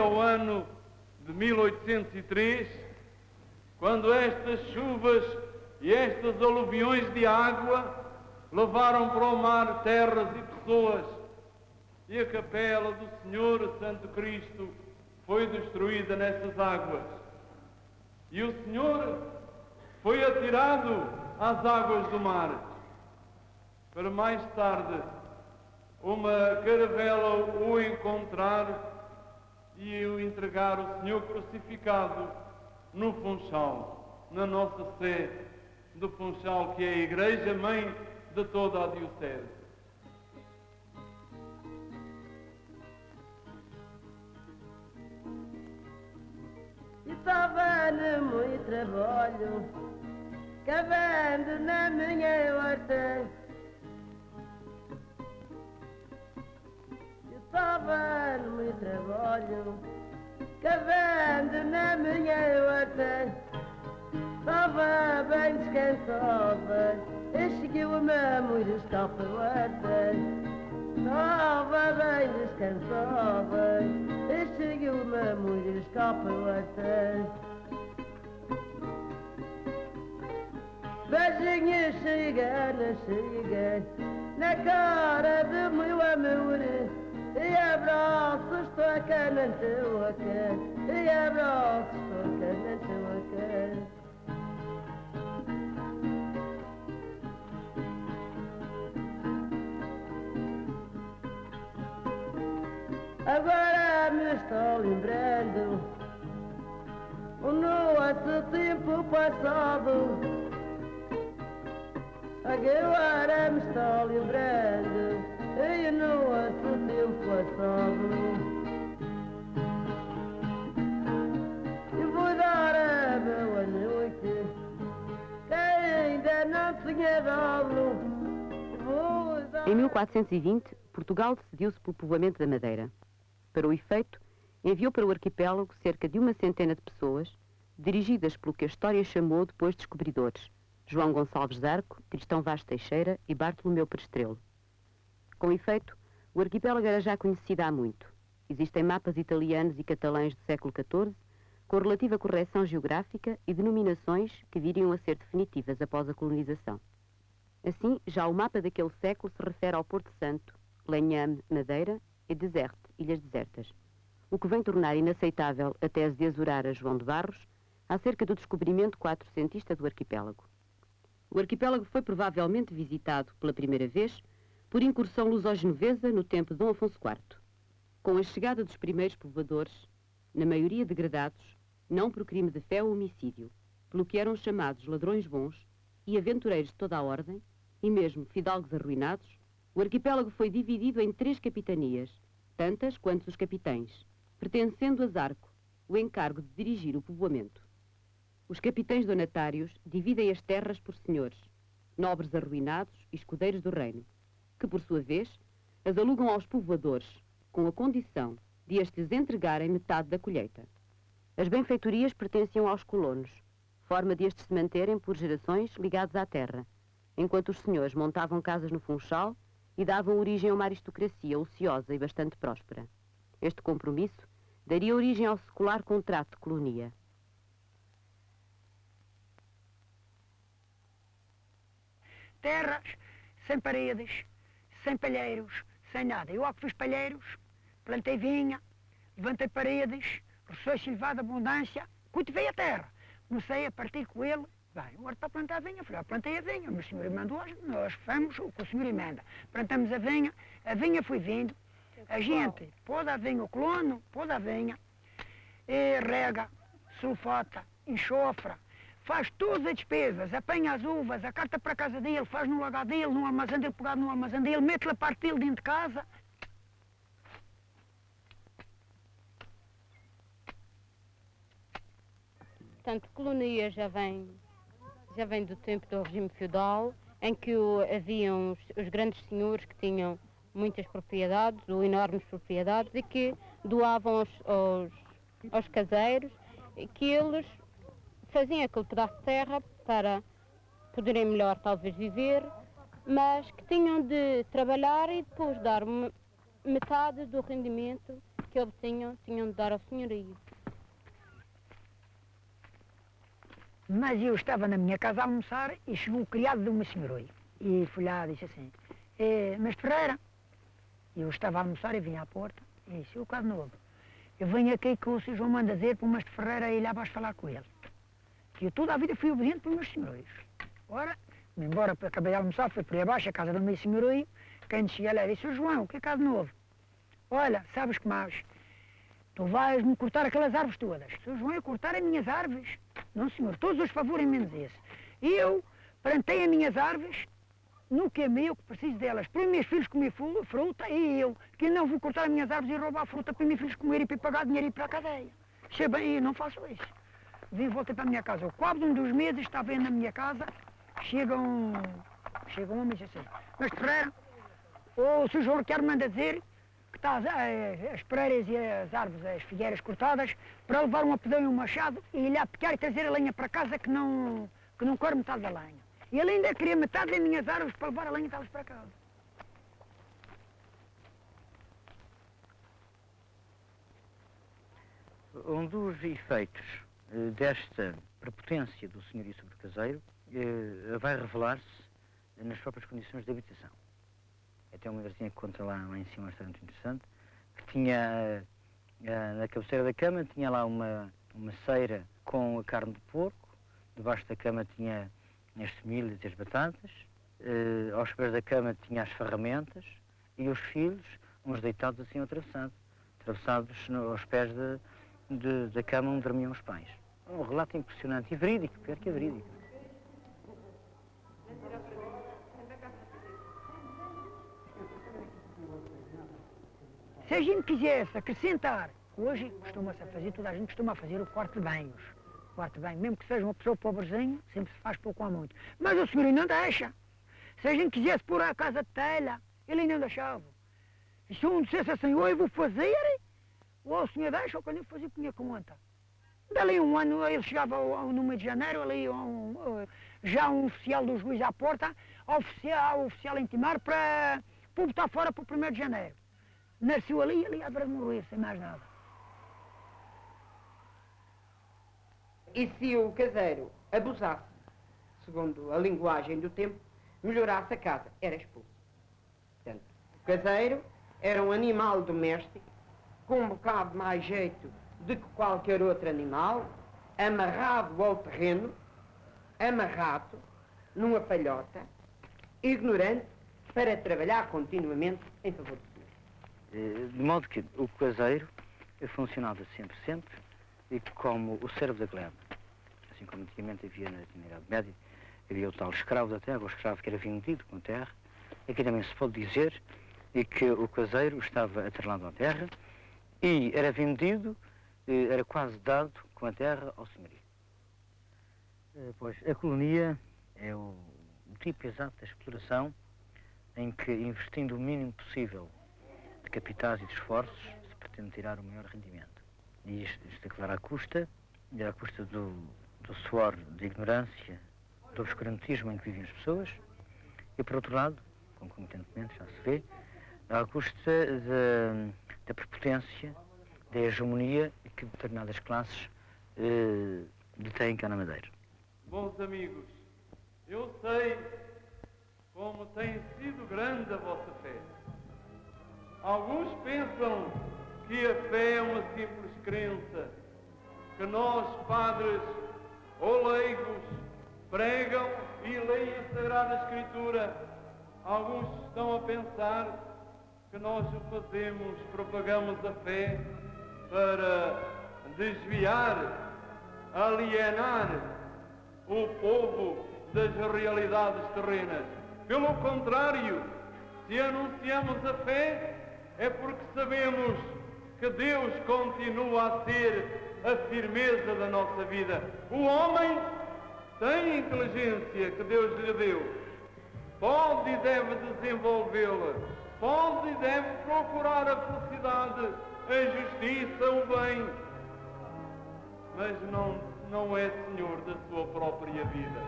ao ano de 1803, quando estas chuvas e estes aluviões de água levaram para o mar terras e pessoas, e a capela do Senhor Santo Cristo foi destruída nessas águas. E o Senhor foi atirado às águas do mar, para mais tarde uma caravela o encontrar e o entregar o Senhor crucificado no Funchal, na nossa sé do Funchal, que é a Igreja Mãe de toda a Diocese. Estava-lhe muito trabalho, cavando na minha horta. Estava-lhe muito trabalho, cavando na minha horta. Estava bem descansada, e seguiu-me a mulher escapa horta. Estava bem descansada, e seguiu-me a mulher escapa horta. Beijinho chega, na cara do meu amor, e abraços toca na tua cara, e abraços toca na tua cara. Agora me estou lembrando o nosso tempo passado. Agora me estou lembrando e o nosso tempo passado. Eu vou dar a boa noite, que ainda não tinha dado. Em 1420, Portugal decidiu-se pelo povoamento da Madeira. Para o efeito, enviou para o arquipélago cerca de 100 de pessoas, dirigidas pelo que a história chamou depois descobridores, João Gonçalves Zarco, Cristão Vaz Teixeira e Bartolomeu Perestrelo. Com efeito, o arquipélago era já conhecido há muito. Existem mapas italianos e catalães do século XIV, com relativa correção geográfica e denominações que viriam a ser definitivas após a colonização. Assim, já o mapa daquele século se refere ao Porto Santo, Lenhame, Madeira e Deserte, Ilhas Desertas, o que vem tornar inaceitável a tese de Azurar a João de Barros acerca do descobrimento quatrocentista do arquipélago. O arquipélago foi provavelmente visitado pela primeira vez por incursão luso-genovesa no tempo de Dom Afonso IV. Com a chegada dos primeiros povoadores, na maioria degradados, não por crime de fé ou homicídio, pelo que eram chamados ladrões bons e aventureiros de toda a ordem, e mesmo fidalgos arruinados, o arquipélago foi dividido em 3 capitanias, tantas quanto os capitães, pertencendo a Zarco o encargo de dirigir o povoamento. Os capitães donatários dividem as terras por senhores, nobres arruinados e escudeiros do reino, que, por sua vez, as alugam aos povoadores, com a condição de estes entregarem metade da colheita. As benfeitorias pertenciam aos colonos, forma de estes se manterem por gerações ligados à terra, enquanto os senhores montavam casas no Funchal e davam origem a uma aristocracia ociosa e bastante próspera. Este compromisso daria origem ao secular contrato de colonia. Terras sem paredes, sem palheiros, sem nada. Eu, ao que fiz palheiros, plantei vinha, levantei paredes, roçou silvado de abundância, cultivei a terra. Comecei a partir com ele, bem, agora está a plantar a vinha. Falei, plantei a vinha, mas o senhor emendou, nós fomos o que o senhor emenda. Plantamos a vinha foi vindo, a gente pôs a vinha, o colono pôs a vinha, e rega, sulfata, enxofra, faz todas as despesas, apanha as uvas, a carta para a casa dele, faz no lagar dele, no armazém dele, pegado no armazém dele, mete-lhe a parte dele dentro de casa. Portanto, colonia já vem do tempo do regime feudal, em que haviam os grandes senhores que tinham muitas propriedades, ou enormes propriedades, e que doavam aos caseiros, e que eles faziam aquele pedaço de terra para poderem melhor talvez viver, mas que tinham de trabalhar e depois dar metade do rendimento que obtinham tinham de dar ao senhorio. Mas eu estava na minha casa a almoçar e chegou o criado de uma senhoria. E fui lá e disse assim, Mestre Ferreira, eu estava a almoçar e vim à porta e disse, o caso novo, eu venho aqui que o Sr. João manda dizer para o Mestre Ferreira ir lá para falar com ele. Que eu toda a vida fui obediente para os meus senhorios. Ora, embora acabei de almoçar, fui por aí abaixo, a casa do meu senhorio, quem cheguei lá disse, Sr. João, o que é caso novo? Olha, sabes que mais? Tu vais-me cortar aquelas árvores todas. Sr. João, eu cortar as minhas árvores? Não, senhor, todos os favores menos esse. Eu plantei as minhas árvores no que é meu, que preciso delas, para os meus filhos comer fruta, e eu, que não vou cortar as minhas árvores e roubar fruta para os meus filhos comer e para pagar dinheiro e ir para a cadeia. Sei bem, eu não faço isso. Vim, voltei para a minha casa. Ao cabo de um dos meses, estava aí na minha casa, chega um homem e diz assim, mas Ferreira, o Sr. João quer mandar dizer que está as pereiras e as árvores, as figueiras cortadas, para levar um apedão e um machado e ir lá picar e trazer a lenha para casa que não corre metade da lenha. E ele ainda queria metade das minhas árvores para levar a lenha e tal para casa. Um dos efeitos desta prepotência do senhorio sobre o caseiro vai revelar-se nas próprias condições de habitação. Até uma gracinha que conta lá em cima uma história muito interessante, que tinha na cabeceira da cama tinha lá uma ceira com a carne de porco, debaixo da cama tinha as semilhas e as batatas, aos pés da cama tinha as ferramentas e os filhos, uns deitados assim atravessados aos pés da cama onde dormiam os pais. Um relato impressionante e verídico, pior que é verídico. Se a gente quisesse acrescentar, hoje costuma-se a fazer, toda a gente costuma fazer o quarto de banhos. O quarto de banho, mesmo que seja uma pessoa pobrezinha, sempre se faz pouco ou muito. Mas o senhor não deixa. Se a gente quisesse pôr a casa de telha, ele ainda deixava. E se um dissesse assim, eu vou fazer, ou o senhor deixa, ou quando eu fazia, punha conta. Dali um ano, ele chegava no mês de janeiro, ali já um oficial do juiz à porta, o oficial a intimar para botar fora para o 1º de janeiro. Nasceu ali à beira de morrer, sem mais nada. E se o caseiro abusasse, segundo a linguagem do tempo, melhorasse a casa, era expulso. Portanto, o caseiro era um animal doméstico, com um bocado mais jeito do que qualquer outro animal, amarrado ao terreno, amarrado numa palhota, ignorante, para trabalhar continuamente em favor do senhor. De modo que o caseiro funcionava sempre, e como o servo da gleba. Assim como antigamente havia na Idade Média, havia o tal escravo da terra, o escravo que era vendido com a terra. Aqui também se pode dizer que o caseiro estava atrelado à terra e era vendido, era quase dado com a terra ao senhorio. Pois a colonia é o tipo exato da exploração em que, investindo o mínimo possível de capitais e de esforços, se pretende tirar o maior rendimento. E isto é claro à custa do suor, da ignorância, do obscurantismo em que vivem as pessoas, e por outro lado, concomitantemente, já se vê, à custa da prepotência, da hegemonia que determinadas classes detêm cá na Madeira. Bons amigos, eu sei como tem sido grande a vossa fé. Alguns pensam que a fé é uma simples crença, que nós, padres ou leigos, pregam e leem a Sagrada Escritura. Alguns estão a pensar que nós o fazemos, propagamos a fé para desviar, alienar o povo das realidades terrenas. Pelo contrário, se anunciamos a fé, é porque sabemos que Deus continua a ser a firmeza da nossa vida. O homem tem a inteligência que Deus lhe deu. Pode e deve desenvolvê-la. Pode e deve procurar a felicidade, a justiça, o bem. Mas não é senhor da sua própria vida.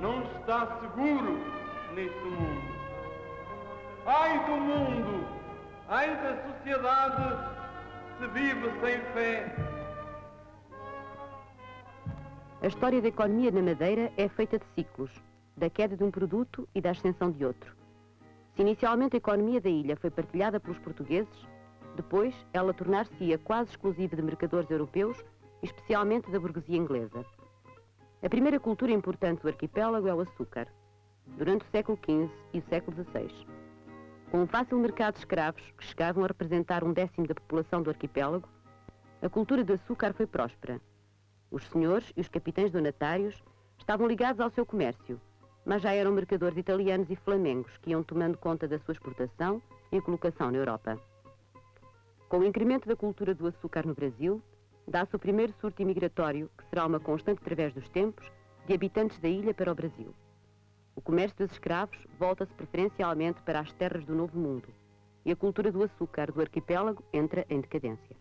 Não está seguro neste mundo. Ai do mundo! Ai da sociedade se vive sem fé. A história da economia na Madeira é feita de ciclos, da queda de um produto e da ascensão de outro. Se inicialmente a economia da ilha foi partilhada pelos portugueses, depois ela tornar-se-ia quase exclusiva de mercadores europeus, especialmente da burguesia inglesa. A primeira cultura importante do arquipélago é o açúcar, durante o século XV e o século XVI. Com um fácil mercado de escravos, que chegavam a representar 1/10 da população do arquipélago, a cultura do açúcar foi próspera. Os senhores e os capitães donatários estavam ligados ao seu comércio, mas já eram mercadores italianos e flamengos que iam tomando conta da sua exportação e colocação na Europa. Com o incremento da cultura do açúcar no Brasil, dá-se o primeiro surto imigratório, que será uma constante através dos tempos, de habitantes da ilha para o Brasil. O comércio dos escravos volta-se preferencialmente para as terras do Novo Mundo e a cultura do açúcar do arquipélago entra em decadência.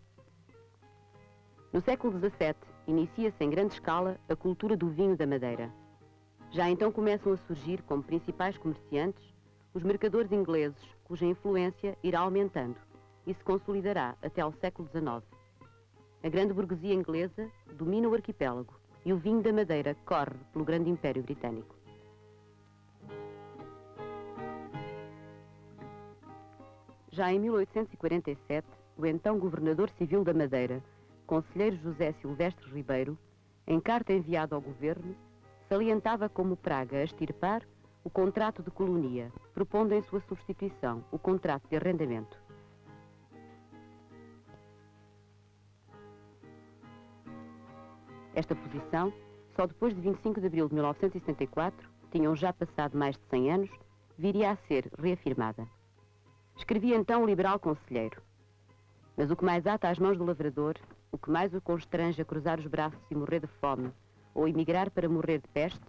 No século XVII, inicia-se em grande escala a cultura do vinho da Madeira. Já então começam a surgir como principais comerciantes os mercadores ingleses, cuja influência irá aumentando e se consolidará até ao século XIX. A grande burguesia inglesa domina o arquipélago e o vinho da Madeira corre pelo grande Império Britânico. Já em 1847, o então governador civil da Madeira, conselheiro José Silvestre Ribeiro, em carta enviada ao governo, salientava como praga a extirpar o contrato de colonia, propondo em sua substituição o contrato de arrendamento. Esta posição, só depois de 25 de abril de 1974, tinham já passado mais de 100 anos, viria a ser reafirmada. Escrevia então o liberal conselheiro: mas o que mais ata às mãos do lavrador, o que mais o constrange a cruzar os braços e morrer de fome, ou emigrar para morrer de peste,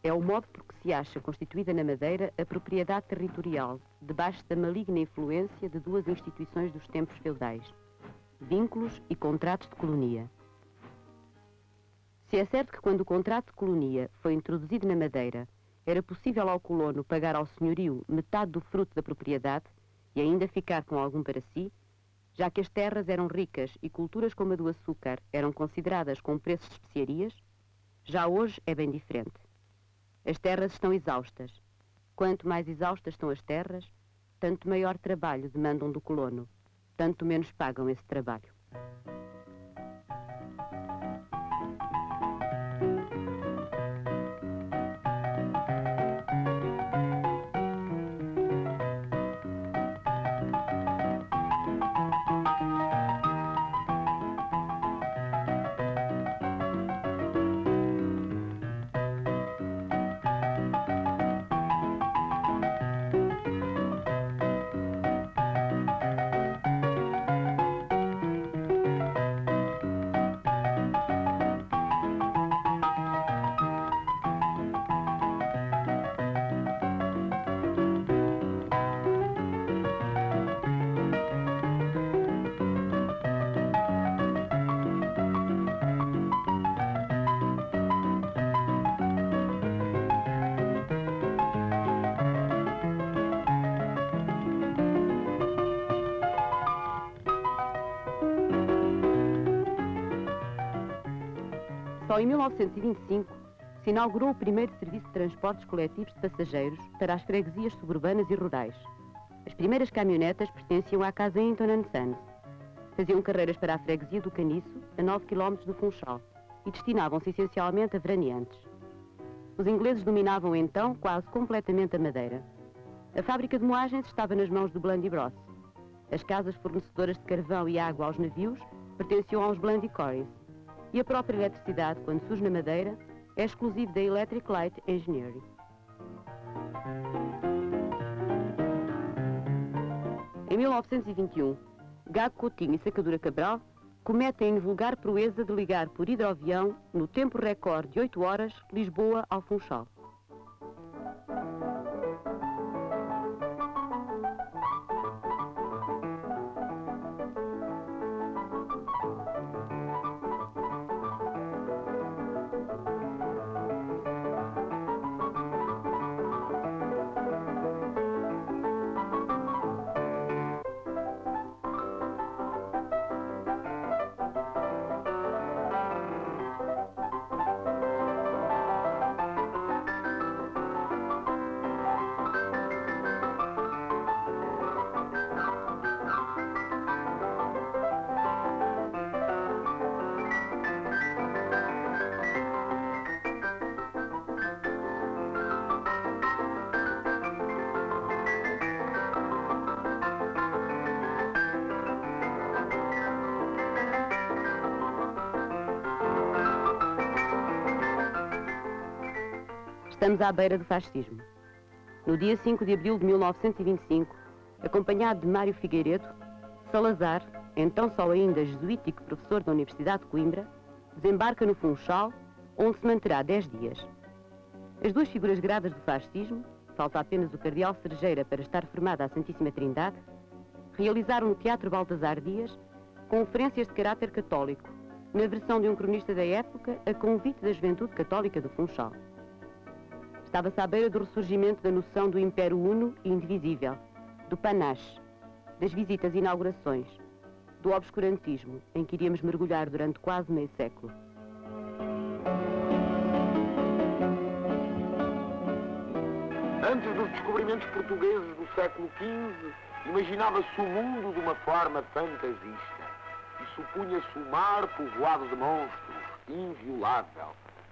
é o modo por que se acha constituída na Madeira a propriedade territorial, debaixo da maligna influência de duas instituições dos tempos feudais, vínculos e contratos de colonia. Se é certo que quando o contrato de colonia foi introduzido na Madeira, era possível ao colono pagar ao senhorio metade do fruto da propriedade e ainda ficar com algum para si, já que as terras eram ricas e culturas como a do açúcar eram consideradas com preços de especiarias, já hoje é bem diferente. As terras estão exaustas. Quanto mais exaustas estão as terras, tanto maior trabalho demandam do colono, tanto menos pagam esse trabalho. Só em 1925 se inaugurou o primeiro serviço de transportes coletivos de passageiros para as freguesias suburbanas e rurais. As primeiras caminhonetas pertenciam à Casa Hinton & Sons. Faziam carreiras para a freguesia do Caniço, a 9 km do Funchal, e destinavam-se essencialmente a veraneantes. Os ingleses dominavam então quase completamente a Madeira. A fábrica de moagens estava nas mãos do Blandy Bros. As casas fornecedoras de carvão e água aos navios pertenciam aos Blandy Corries. E a própria eletricidade, quando surge na Madeira, é exclusivo da Electric Light Engineering. Em 1921, Gago Coutinho e Sacadura Cabral cometem a vulgar proeza de ligar por hidroavião, no tempo recorde de 8 horas, Lisboa ao Funchal. Estamos à beira do fascismo. No dia 5 de abril de 1925, acompanhado de Mário Figueiredo, Salazar, então só ainda jesuítico professor da Universidade de Coimbra, desembarca no Funchal, onde se manterá 10 dias. As duas figuras gradas do fascismo, falta apenas o cardeal Cerejeira para estar formada a Santíssima Trindade, realizaram no Teatro Baltasar Dias conferências de caráter católico, na versão de um cronista da época, a convite da juventude católica do Funchal. Estava-se à beira do ressurgimento da noção do Império Uno e Indivisível, do panache, das visitas e inaugurações, do obscurantismo, em que iríamos mergulhar durante quase meio século. Antes dos descobrimentos portugueses do século XV, imaginava-se o mundo de uma forma fantasista e supunha-se o mar povoado de monstros, inviolável.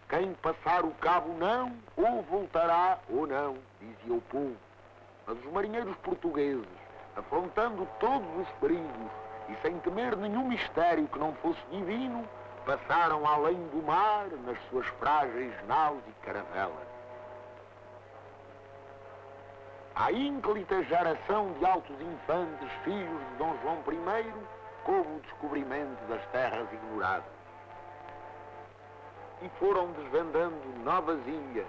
Quem passar o cabo não, ou voltará ou não, dizia o povo. Mas os marinheiros portugueses, afrontando todos os perigos e sem temer nenhum mistério que não fosse divino, passaram além do mar nas suas frágeis naus e caravelas. À ínclita geração de altos infantes, filhos de Dom João I, coube o descobrimento das terras ignoradas. E foram desvendando novas ilhas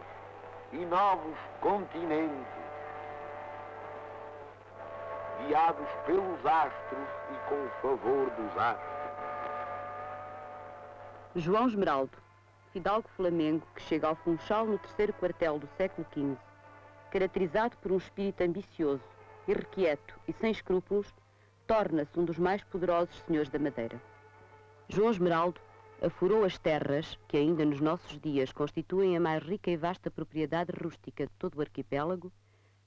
e novos continentes, guiados pelos astros e com o favor dos astros. João Esmeraldo, fidalgo flamengo que chega ao Funchal no terceiro quartel do século XV, caracterizado por um espírito ambicioso, irrequieto e sem escrúpulos, torna-se um dos mais poderosos senhores da Madeira. João Esmeraldo afurou as terras que ainda nos nossos dias constituem a mais rica e vasta propriedade rústica de todo o arquipélago,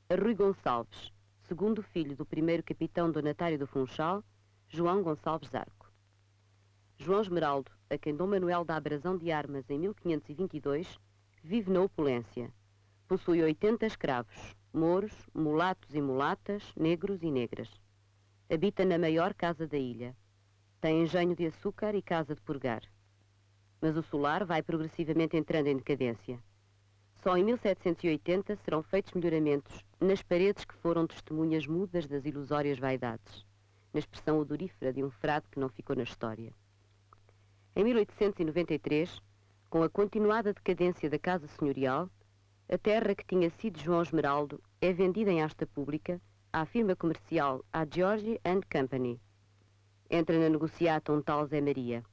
a Rui Gonçalves, segundo filho do primeiro capitão donatário do Funchal, João Gonçalves Arco. João Esmeraldo, a quem Dom Manuel dá a brasão de armas em 1522, vive na opulência. Possui 80 escravos, mouros, mulatos e mulatas, negros e negras. Habita na maior casa da ilha. Tem engenho de açúcar e casa de purgar. Mas o solar vai progressivamente entrando em decadência. Só em 1780 serão feitos melhoramentos nas paredes que foram testemunhas mudas das ilusórias vaidades, na expressão odorífera de um frade que não ficou na história. Em 1893, com a continuada decadência da casa senhorial, a terra que tinha sido João Esmeraldo é vendida em asta pública à firma comercial A George and Company. Entra na negociata um tal Zé Maria,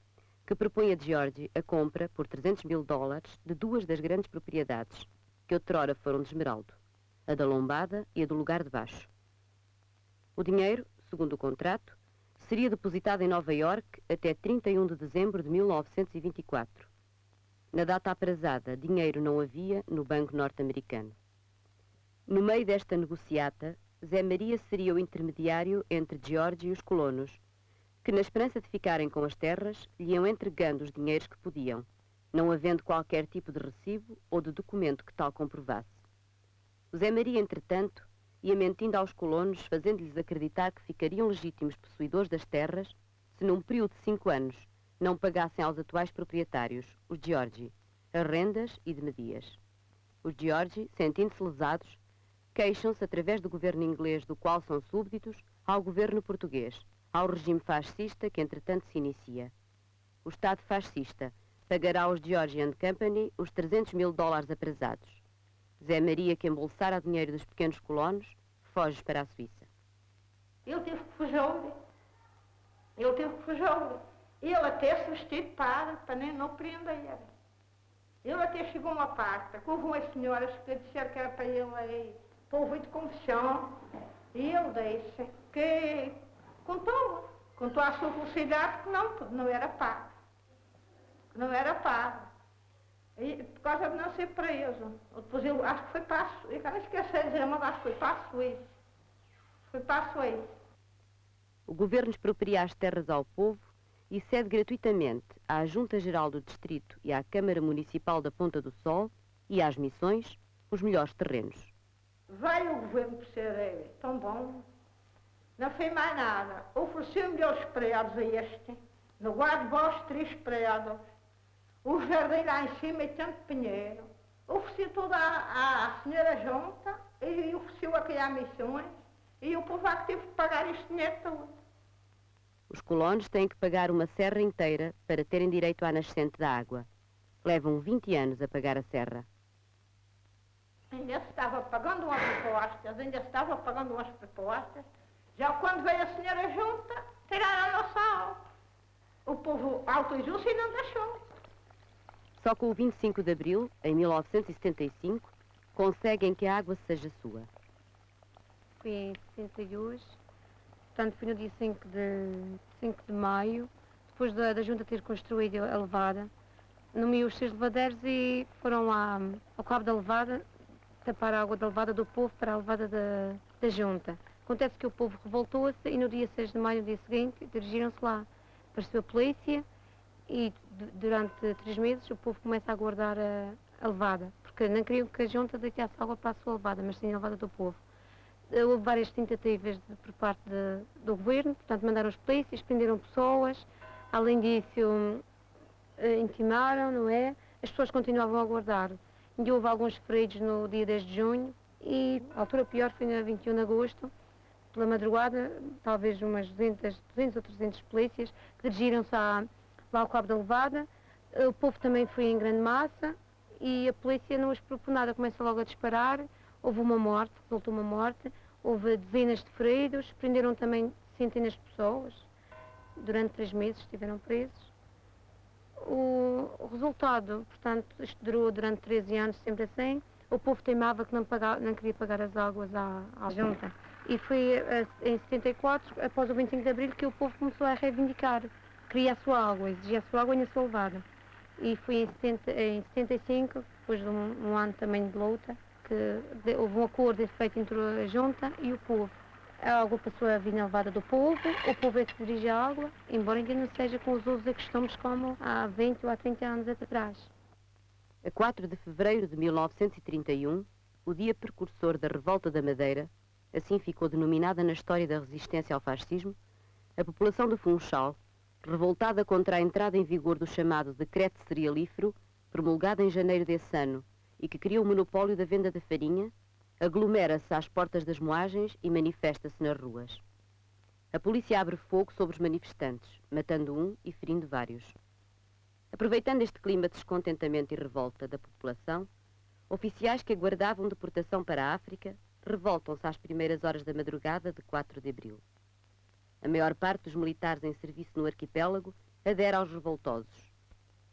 que propõe a George a compra, por $300.000, de duas das grandes propriedades, que outrora foram de Esmeraldo, a da Lombada e a do Lugar de Baixo. O dinheiro, segundo o contrato, seria depositado em Nova Iorque até 31 de dezembro de 1924. Na data aprazada, dinheiro não havia no Banco Norte-Americano. No meio desta negociata, Zé Maria seria o intermediário entre George e os colonos, que, na esperança de ficarem com as terras, lhe iam entregando os dinheiros que podiam, não havendo qualquer tipo de recibo ou de documento que tal comprovasse. O Zé Maria, entretanto, ia mentindo aos colonos, fazendo-lhes acreditar que ficariam legítimos possuidores das terras se, num período de 5 anos, não pagassem aos atuais proprietários, os Georgi, as rendas e demedias. Os Georgi, sentindo-se lesados, queixam-se através do governo inglês, do qual são súbditos, ao governo português, ao regime fascista que entretanto se inicia. O Estado fascista pagará aos George and Company os $300.000 aprazados. Zé Maria, que embolsara dinheiro dos pequenos colonos, foge para a Suíça. Ele teve que fugir. Ele até se vestiu de padre para nem não prender. Ele até chegou a uma parte que houve umas senhoras que disseram que era para ele aí, para ouvir de confissão, e ele disse que contou à sua felicidade que não era padre. Não era padre. E, por causa de não ser preso. Depois eu acho que foi para a Suíça. Eu não esqueci de dizer, mas acho que foi para a Suíça. Foi para a Suíça. O governo expropria as terras ao povo e cede gratuitamente à Junta Geral do Distrito e à Câmara Municipal da Ponta do Sol e às missões os melhores terrenos. Veio o governo por ser tão bom. Não fez mais nada. Ofereceu melhores prédios a este. No guarda-bosque 3 prédios. O jardim lá em cima é tanto pinheiro. ofereceu toda à senhora junta e ofereceu a criar missões e o povo que teve que pagar este dinheiro todo. Os colonos têm que pagar uma serra inteira para terem direito à nascente da água. Levam 20 anos a pagar a serra. Ainda se estava pagando umas propostas, já quando veio a senhora junta, tiraram a nossa água. O povo autorizou-se e não deixou. Só com o 25 de abril, em 1975, conseguem que a água seja sua. Foi em 72, portanto foi no dia 5 de maio, depois da Junta ter construído a levada, nomeou os 6 levadeiros e foram lá ao cabo da levada, tapar a água da levada do povo para a levada da Junta. Acontece que o povo revoltou-se e no dia 6 de maio, no dia seguinte, dirigiram-se lá. Apareceu a polícia e durante 3 meses o povo começa a guardar a levada, porque não queriam que a Junta deitasse água para a sua levada, mas sim a levada do povo. Houve várias tentativas por parte do governo, portanto mandaram os polícias, prenderam pessoas, além disso intimaram, não é? As pessoas continuavam a guardar. E houve alguns feridos no dia 10 de junho e a altura pior foi no 21 de agosto, pela madrugada, talvez umas 200 ou 300 polícias que dirigiram-se lá ao cabo da levada. O povo também foi em grande massa e a polícia não os preocupou nada, começa logo a disparar. Houve uma morte, resultou uma morte, houve dezenas de feridos, prenderam também centenas de pessoas. Durante 3 meses estiveram presos. O resultado, portanto, isto durou durante 13 anos, sempre assim. O povo teimava que não queria pagar as águas à Junta. E foi em 74, após o 25 de abril, que o povo começou a reivindicar. Queria a sua água, exigia a sua água e a sua levada. E foi em 75, depois de um ano também de luta, que houve um acordo feito entre a Junta e o povo. A água passou a vir na levada do povo, o povo é que dirige a água, embora ainda não seja com os usos e costumes como há 20 ou há 30 anos atrás. A 4 de fevereiro de 1931, o dia precursor da Revolta da Madeira, assim ficou denominada na história da resistência ao fascismo, a população do Funchal, revoltada contra a entrada em vigor do chamado Decreto Cerealífero, promulgado em janeiro desse ano, e que cria o monopólio da venda da farinha, aglomera-se às portas das moagens e manifesta-se nas ruas. A polícia abre fogo sobre os manifestantes, matando um e ferindo vários. Aproveitando este clima de descontentamento e revolta da população, oficiais que aguardavam deportação para a África revoltam-se às primeiras horas da madrugada de 4 de abril. A maior parte dos militares em serviço no arquipélago adere aos revoltosos.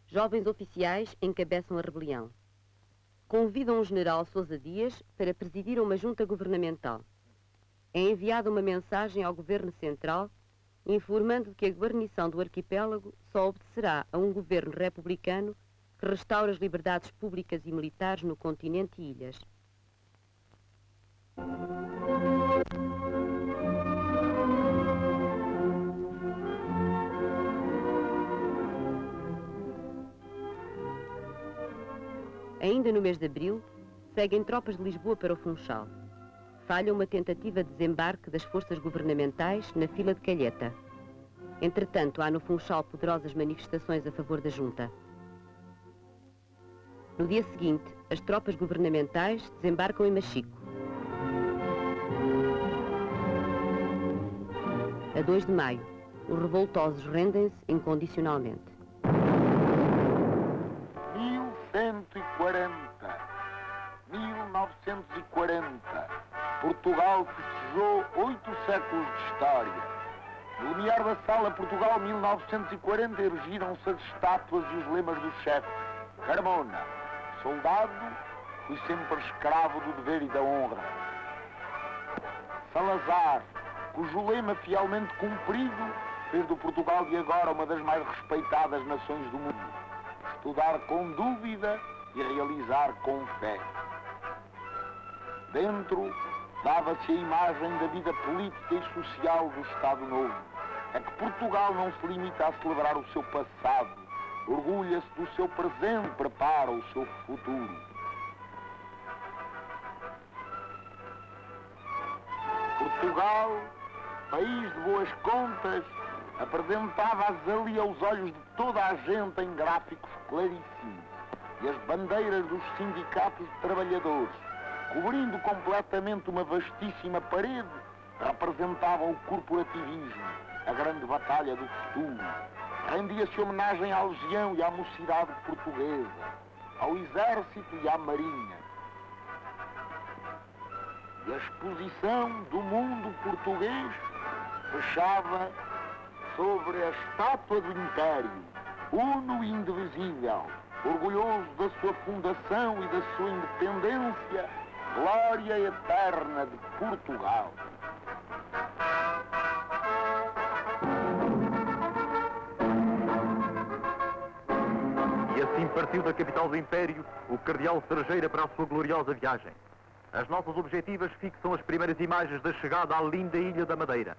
Jovens oficiais encabeçam a rebelião. Convidam o general Sousa Dias para presidir uma junta governamental. É enviada uma mensagem ao governo central informando que a guarnição do arquipélago só obedecerá a um governo republicano que restaure as liberdades públicas e militares no continente e ilhas. Ainda no mês de abril, seguem tropas de Lisboa para o Funchal. Falha uma tentativa de desembarque das forças governamentais na fila de Calheta. Entretanto, há no Funchal poderosas manifestações a favor da Junta. No dia seguinte, as tropas governamentais desembarcam em Machico. A 2 de maio, os revoltosos rendem-se incondicionalmente. 1940, Portugal festejou 8 séculos de história. No limiar da Sala Portugal 1940 erigiram-se as estátuas e os lemas dos chefes. Carmona, soldado, fui sempre escravo do dever e da honra. Salazar, cujo lema fielmente cumprido fez do Portugal de agora uma das mais respeitadas nações do mundo. Estudar com dúvida e realizar com fé. Dentro, dava-se a imagem da vida política e social do Estado Novo. É que Portugal não se limita a celebrar o seu passado, orgulha-se do seu presente, prepara o seu futuro. Portugal, país de boas contas, apresentava-se ali aos olhos de toda a gente em gráficos claríssimos. e as bandeiras dos sindicatos de trabalhadores, cobrindo completamente uma vastíssima parede, representavam o corporativismo, a grande batalha do futuro. Rendia-se homenagem à legião e à mocidade portuguesa, ao exército e à marinha. E a exposição do mundo português fechava sobre a estátua do Império, uno e indivisível, orgulhoso da sua fundação e da sua independência, glória eterna de Portugal. E assim partiu da capital do Império o cardeal Cerejeira para a sua gloriosa viagem. As nossas objetivas fixam as primeiras imagens da chegada à linda Ilha da Madeira.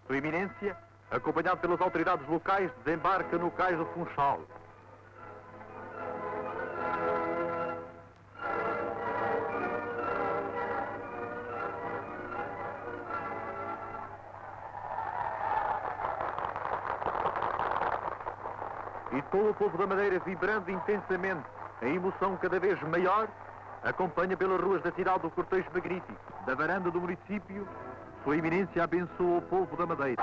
Sua Eminência, acompanhado pelas autoridades locais, desembarca no cais do Funchal. E todo o povo da Madeira, vibrando intensamente, em emoção cada vez maior, acompanha pelas ruas da cidade o cortejo magnífico. Da varanda do município, Sua Eminência abençoa o povo da Madeira.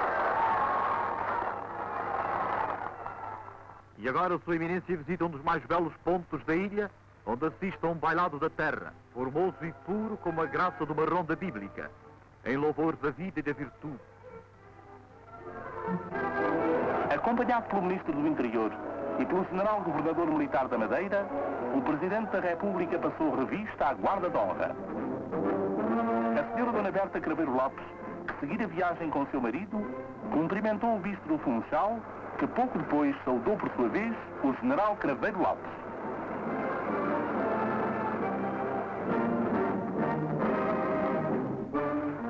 E agora Sua Eminência visita um dos mais belos pontos da ilha, onde assiste a um bailado da terra, formoso e puro como a graça de uma ronda bíblica, em louvor da vida e da virtude. Acompanhado pelo Ministro do Interior e pelo General Governador Militar da Madeira, o Presidente da República passou revista à Guarda de Honra. A senhora Dona Berta Craveiro Lopes, que seguira a viagem com seu marido, cumprimentou o Bispo do Funchal, que pouco depois saudou por sua vez o General Craveiro Lopes.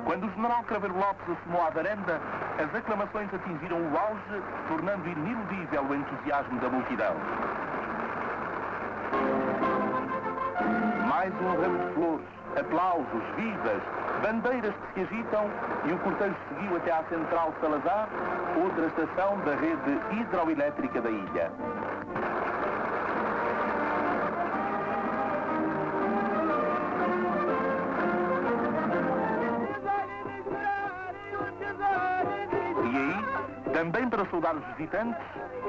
Quando o General Craveiro Lopes assomou à varanda, as aclamações atingiram o auge, tornando iniludível o entusiasmo da multidão. Mais um ramo de flores, aplausos, vivas, bandeiras que se agitam e o cortejo seguiu até à Central Salazar, outra estação da rede hidroelétrica da ilha. Também para saudar os visitantes,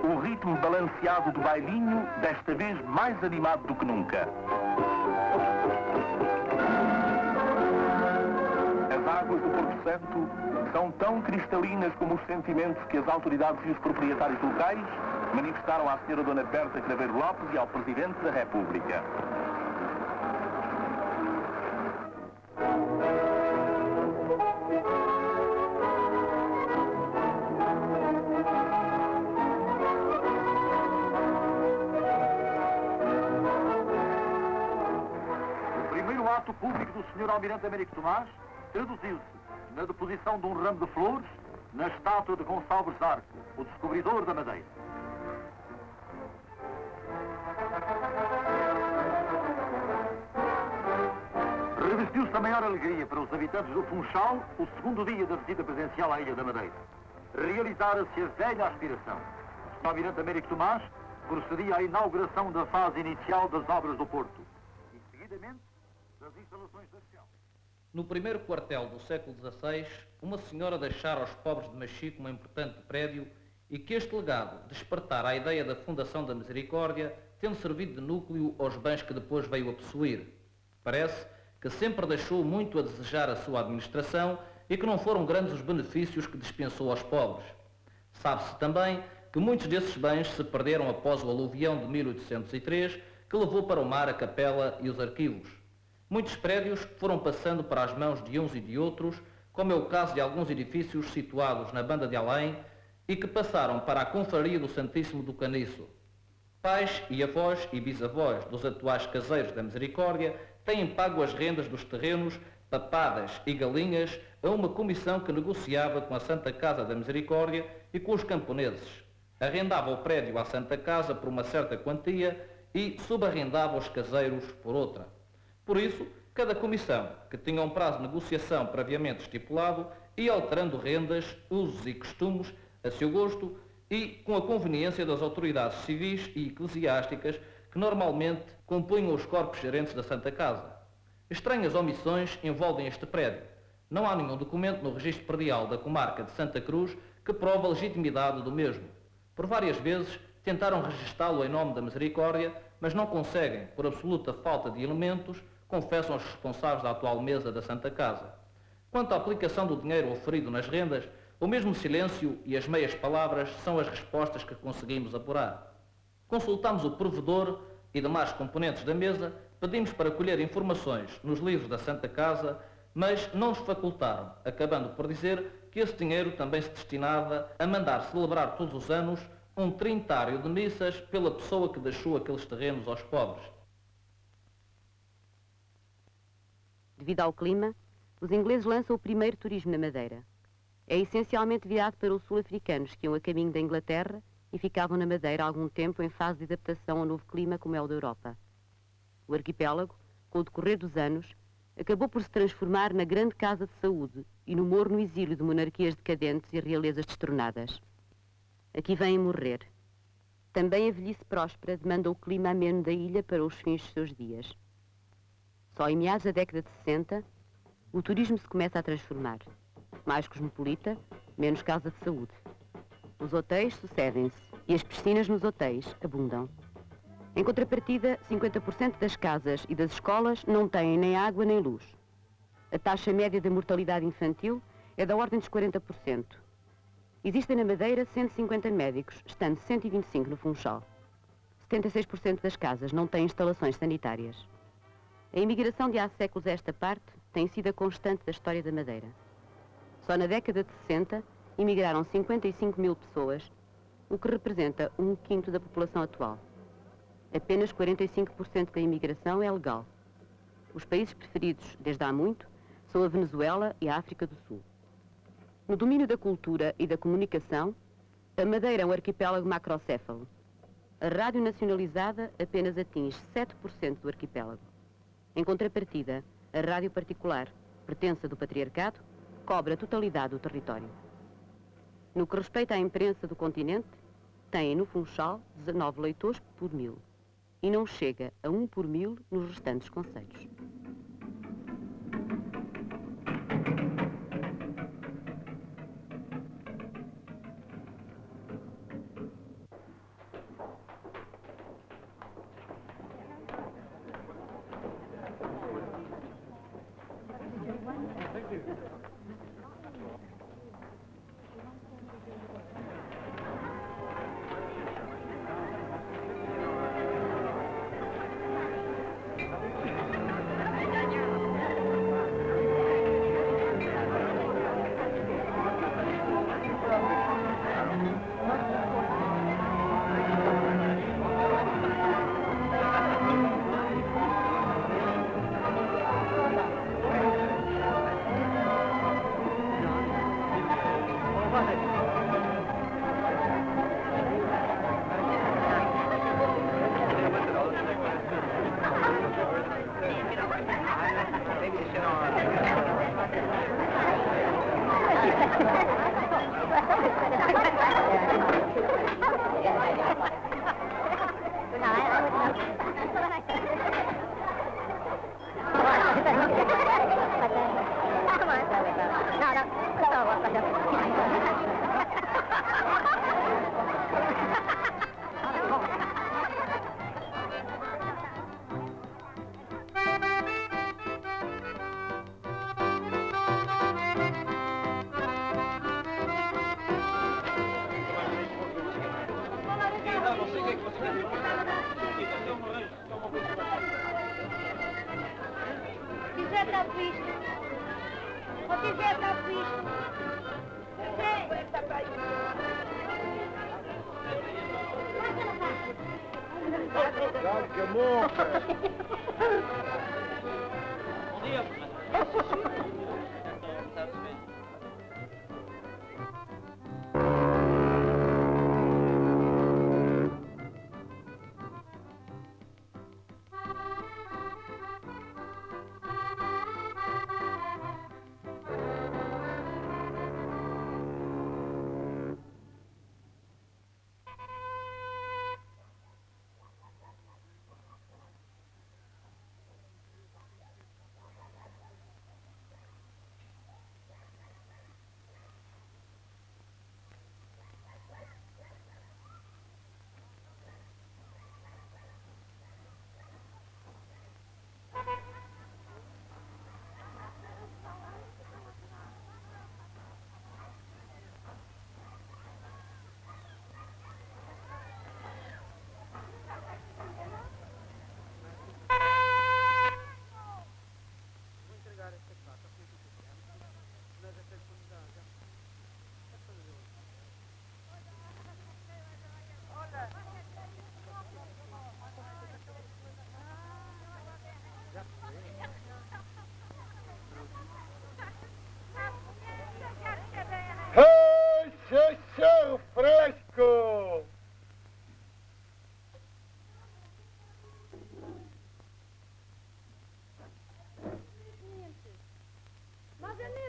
o ritmo balanceado do bailinho, desta vez mais animado do que nunca. As águas do Porto Santo são tão cristalinas como os sentimentos que as autoridades e os proprietários locais manifestaram à senhora Dona Berta Craveiro Lopes e ao Presidente da República. O ato público do Sr. Almirante Américo Tomás traduziu-se na deposição de um ramo de flores na estátua de Gonçalves Arco, o descobridor da Madeira. Revestiu-se a maior alegria para os habitantes do Funchal o segundo dia da visita presidencial à Ilha da Madeira. Realizara-se a velha aspiração. O Sr. Almirante Américo Tomás procedia à inauguração da fase inicial das obras do Porto. E, seguidamente, das instalações da Shell. No primeiro quartel do século XVI, uma senhora deixara aos pobres de Machico um importante prédio e que este legado despertara a ideia da Fundação da Misericórdia, tendo servido de núcleo aos bens que depois veio a possuir. Parece que sempre deixou muito a desejar a sua administração e que não foram grandes os benefícios que dispensou aos pobres. Sabe-se também que muitos desses bens se perderam após o aluvião de 1803, que levou para o mar a capela e os arquivos. Muitos prédios foram passando para as mãos de uns e de outros, como é o caso de alguns edifícios situados na Banda de Além e que passaram para a Confraria do Santíssimo do Caniço. Pais e avós e bisavós dos atuais caseiros da Misericórdia têm pago as rendas dos terrenos, papadas e galinhas a uma comissão que negociava com a Santa Casa da Misericórdia e com os camponeses. Arrendava o prédio à Santa Casa por uma certa quantia e subarrendava os caseiros por outra. Por isso, cada comissão, que tinha um prazo de negociação previamente estipulado, ia alterando rendas, usos e costumes, a seu gosto e com a conveniência das autoridades civis e eclesiásticas que normalmente compunham os corpos gerentes da Santa Casa. Estranhas omissões envolvem este prédio. Não há nenhum documento no registro predial da comarca de Santa Cruz que prove a legitimidade do mesmo. Por várias vezes tentaram registá-lo em nome da Misericórdia, mas não conseguem, por absoluta falta de elementos, confessam os responsáveis da atual mesa da Santa Casa. Quanto à aplicação do dinheiro oferido nas rendas, o mesmo silêncio e as meias palavras são as respostas que conseguimos apurar. Consultamos o provedor e demais componentes da mesa, pedimos para colher informações nos livros da Santa Casa, mas não nos facultaram, acabando por dizer que esse dinheiro também se destinava a mandar celebrar todos os anos um trintário de missas pela pessoa que deixou aqueles terrenos aos pobres. Devido ao clima, os ingleses lançam o primeiro turismo na Madeira. É essencialmente virado para os sul-africanos que iam a caminho da Inglaterra e ficavam na Madeira algum tempo em fase de adaptação ao novo clima como é o da Europa. O arquipélago, com o decorrer dos anos, acabou por se transformar na grande casa de saúde e no morno exílio de monarquias decadentes e realezas destronadas. Aqui vêm morrer. Também a velhice próspera demanda o clima ameno da ilha para os fins dos seus dias. Só em meados da década de 60, o turismo se começa a transformar. Mais cosmopolita, menos casa de saúde. Os hotéis sucedem-se e as piscinas nos hotéis abundam. Em contrapartida, 50% das casas e das escolas não têm nem água nem luz. A taxa média da mortalidade infantil é da ordem dos 40%. Existem na Madeira 150 médicos, estando 125 no Funchal. 76% das casas não têm instalações sanitárias. A imigração de há séculos a esta parte tem sido a constante da história da Madeira. Só na década de 60 imigraram 55 mil pessoas, o que representa 1/5 da população atual. Apenas 45% da imigração é legal. Os países preferidos, desde há muito, são a Venezuela e a África do Sul. No domínio da cultura e da comunicação, a Madeira é um arquipélago macrocéfalo. A rádio nacionalizada apenas atinge 7% do arquipélago. Em contrapartida, a rádio particular, pertença do patriarcado, cobre a totalidade do território. No que respeita à imprensa do continente, tem no Funchal 19 leitores por 1000 e não chega a 1 por 1000 nos restantes concelhos.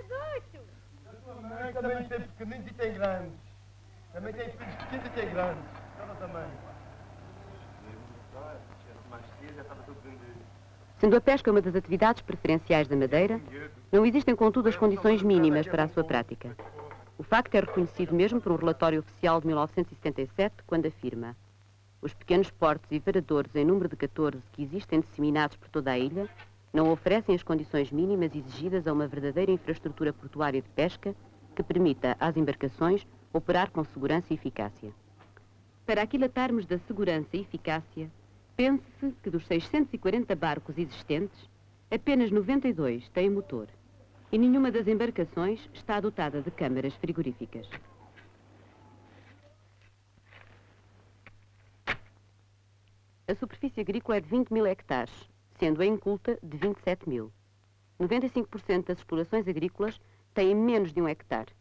18. A tua mãe também tem pequeninos e tem grandes. Também tem filhos pequenos e tem grandes. Ela também. Sendo a pesca uma das atividades preferenciais da Madeira, não existem, contudo, as condições mínimas para a sua prática. O facto é reconhecido mesmo por um relatório oficial de 1977, quando afirma: os pequenos portos e varadores em número de 14 que existem disseminados por toda a ilha não oferecem as condições mínimas exigidas a uma verdadeira infraestrutura portuária de pesca que permita às embarcações operar com segurança e eficácia. Para aquilatarmos da segurança e eficácia, pense-se que dos 640 barcos existentes, apenas 92 têm motor e nenhuma das embarcações está dotada de câmaras frigoríficas. A superfície agrícola é de 20 mil hectares, sendo a inculta de 27 mil. 95% das explorações agrícolas têm menos de 1 hectare.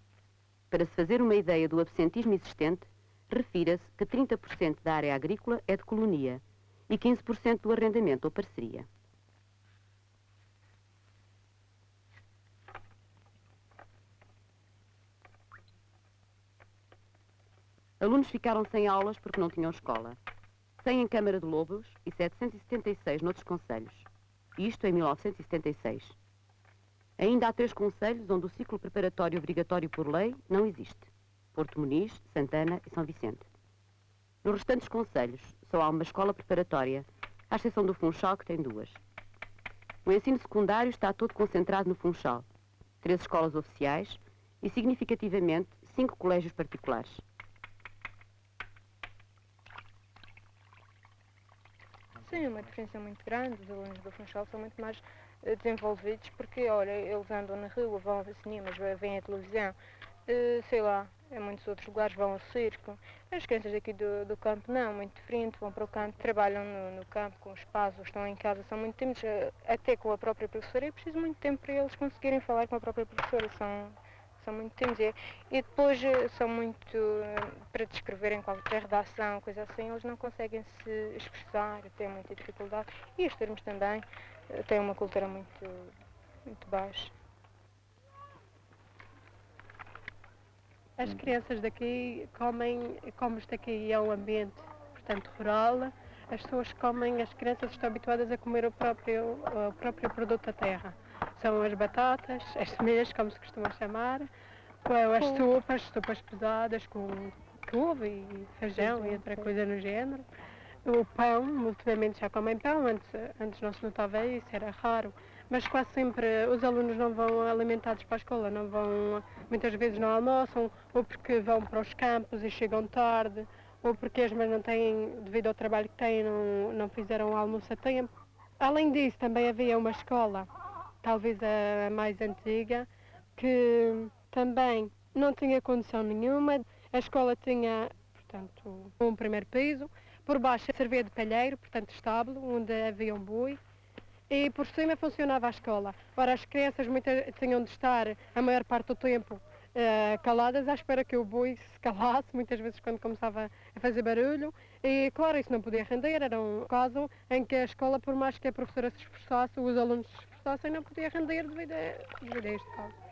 Para se fazer uma ideia do absentismo existente, refira-se que 30% da área agrícola é de colonia e 15% do arrendamento ou parceria. Alunos ficaram sem aulas porque não tinham escola. 100 em Câmara de Lobos e 776 noutros concelhos. Isto em 1976. Ainda há 3 concelhos onde o ciclo preparatório obrigatório por lei não existe: Porto Muniz, Santana e São Vicente. Nos restantes concelhos só há uma escola preparatória, à exceção do Funchal, que tem 2. O ensino secundário está todo concentrado no Funchal: 3 escolas oficiais e, significativamente, 5 colégios particulares. Sim, uma diferença muito grande. Os alunos do Funchal são muito mais desenvolvidos porque, olha, eles andam na rua, vão a cinemas, veem a televisão, sei lá, em muitos outros lugares vão ao circo. As crianças aqui do campo não, muito diferente, vão para o campo, trabalham no campo com os pais, ou estão em casa, são muito tímidos, até com a própria professora, é preciso muito tempo para eles conseguirem falar com a própria professora, são muito tímidos. E depois são muito, para descreverem qualquer redação, coisa assim, eles não conseguem se expressar, têm muita dificuldade. E os termos também têm uma cultura muito baixa. As crianças daqui comem, como isto aqui é um ambiente, portanto, rural, as pessoas comem, as crianças estão habituadas a comer o próprio produto da terra. São as batatas, as semeias, como se costuma chamar, as sopas pesadas com couve e feijão e outra coisa no género. O pão, ultimamente já comem pão, antes não se notava isso, era raro. Mas quase sempre os alunos não vão alimentados para a escola, não vão, muitas vezes não almoçam, ou porque vão para os campos e chegam tarde, ou porque as mães não têm, devido ao trabalho que têm, não fizeram o almoço a tempo. Além disso, também havia uma escola, talvez a mais antiga, que também não tinha condição nenhuma. A escola tinha, portanto, um primeiro piso, por baixo servia de palheiro, portanto estábulo, onde havia um boi, e por cima funcionava a escola. Ora, as crianças tinham de estar a maior parte do tempo caladas à espera que o boi se calasse, muitas vezes quando começava a fazer barulho, e claro, isso não podia render, era um caso em que a escola, por mais que a professora se esforçasse, os alunos se esforçassem, não podia render devido a este caso.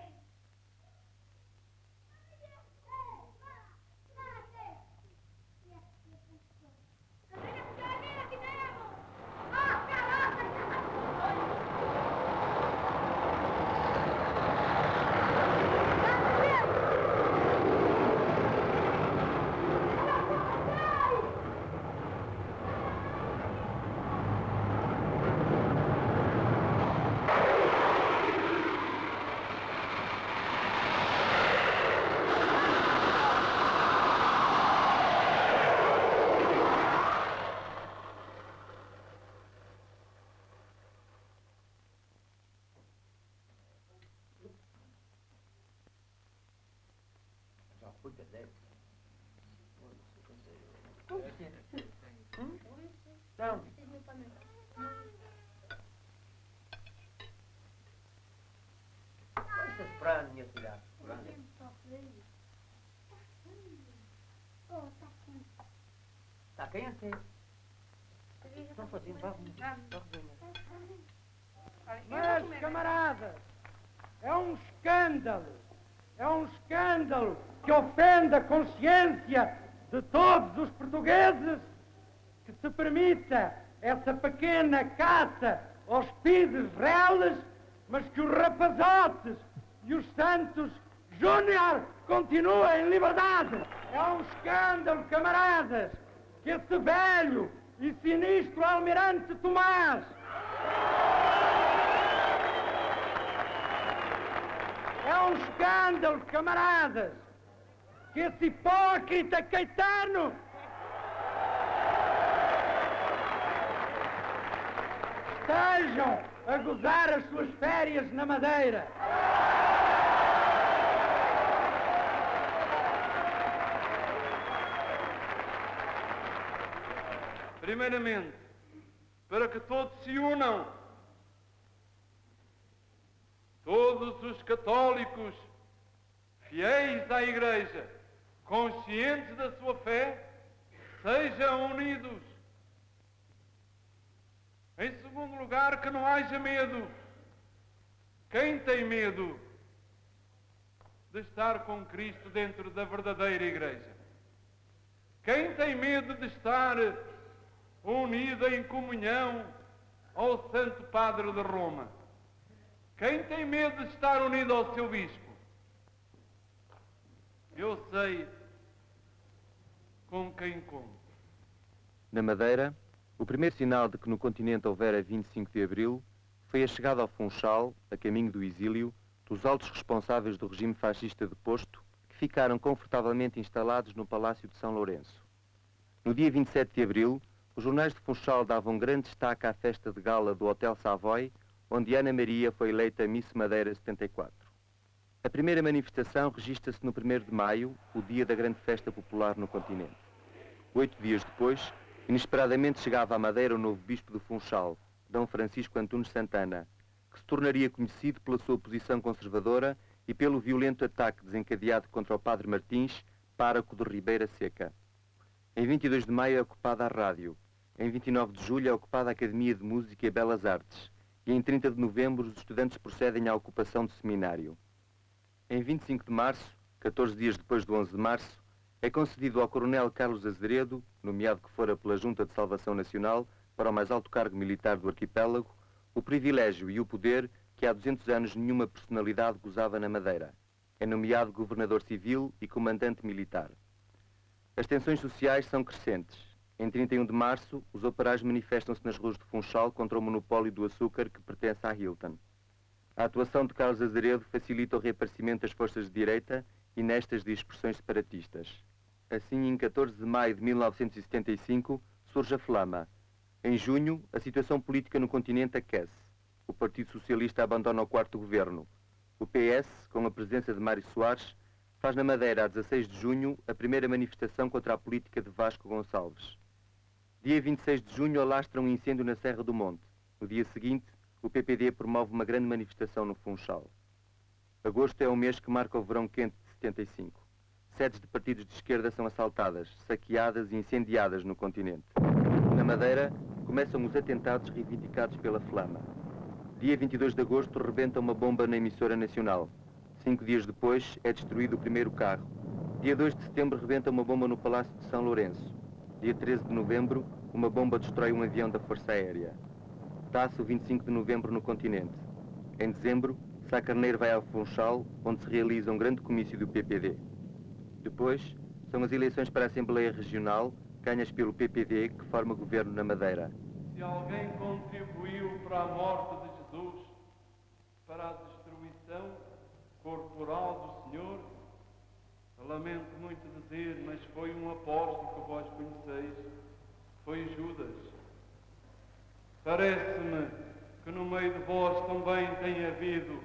Não. Isso é esperando, minha filha. Está quente? Não fazemos, vamos. Mas, camaradas, é um um escândalo que ofende a consciência de todos os portugueses que se permita essa pequena caça aos pides reles, mas que os rapazotes e os santos júnior continuem em liberdade. É um escândalo, camaradas, que esse velho e sinistro almirante Tomás é um escândalo, camaradas, que esse hipócrita Caetano estejam a gozar as suas férias na Madeira. Primeiramente, para que todos se unam, todos os católicos fiéis à Igreja, conscientes da sua fé, sejam unidos. Em segundo lugar, que não haja medo. Quem tem medo de estar com Cristo dentro da verdadeira Igreja? Quem tem medo de estar unido em comunhão ao Santo Padre de Roma? Quem tem medo de estar unido ao seu Bispo? Eu sei com quem conto. Na Madeira, o primeiro sinal de que no continente houvera 25 de Abril foi a chegada ao Funchal, a caminho do exílio, dos altos responsáveis do regime fascista deposto, que ficaram confortavelmente instalados no Palácio de São Lourenço. No dia 27 de Abril, os jornais de Funchal davam grande destaque à festa de gala do Hotel Savoy, onde Ana Maria foi eleita Miss Madeira 74. A primeira manifestação registra-se no 1º de maio, o dia da grande festa popular no continente. 8 dias depois, inesperadamente chegava à Madeira o novo bispo do Funchal, D. Francisco Antunes Santana, que se tornaria conhecido pela sua posição conservadora e pelo violento ataque desencadeado contra o padre Martins, pároco de Ribeira Seca. Em 22 de maio é ocupada a rádio, em 29 de julho é ocupada a Academia de Música e Belas Artes, e em 30 de novembro os estudantes procedem à ocupação do seminário. Em 25 de março, 14 dias depois do 11 de março, é concedido ao coronel Carlos Azeredo, nomeado que fora pela Junta de Salvação Nacional para o mais alto cargo militar do arquipélago, o privilégio e o poder que há 200 anos nenhuma personalidade gozava na Madeira. É nomeado governador civil e comandante militar. As tensões sociais são crescentes. Em 31 de março, os operários manifestam-se nas ruas de Funchal contra o monopólio do açúcar que pertence à Hilton. A atuação de Carlos Azeredo facilita o reaparecimento das forças de direita e nestas de expressões separatistas. Assim, em 14 de maio de 1975, surge a Flama. Em junho, a situação política no continente aquece. O Partido Socialista abandona o quarto governo. O PS, com a presença de Mário Soares, faz na Madeira, a 16 de junho, a primeira manifestação contra a política de Vasco Gonçalves. Dia 26 de junho alastra um incêndio na Serra do Monte. No dia seguinte, o PPD promove uma grande manifestação no Funchal. Agosto é o mês que marca o verão quente de 75. Sedes de partidos de esquerda são assaltadas, saqueadas e incendiadas no continente. Na Madeira, começam os atentados reivindicados pela Flama. Dia 22 de agosto, rebenta uma bomba na emissora nacional. 5 dias depois, é destruído o primeiro carro. Dia 2 de setembro, rebenta uma bomba no Palácio de São Lourenço. Dia 13 de novembro, uma bomba destrói um avião da Força Aérea. Dá-se o 25 de novembro no continente. Em dezembro, Sá Carneiro vai ao Funchal, onde se realiza um grande comício do PPD. Depois, são as eleições para a Assembleia Regional, ganhas pelo PPD, que forma governo na Madeira. Se alguém contribuiu para a morte de Jesus, para a destruição corporal do Senhor, lamento muito dizer, mas foi um apóstolo que vós conheceis, foi Judas. Parece-me que no meio de vós também tem havido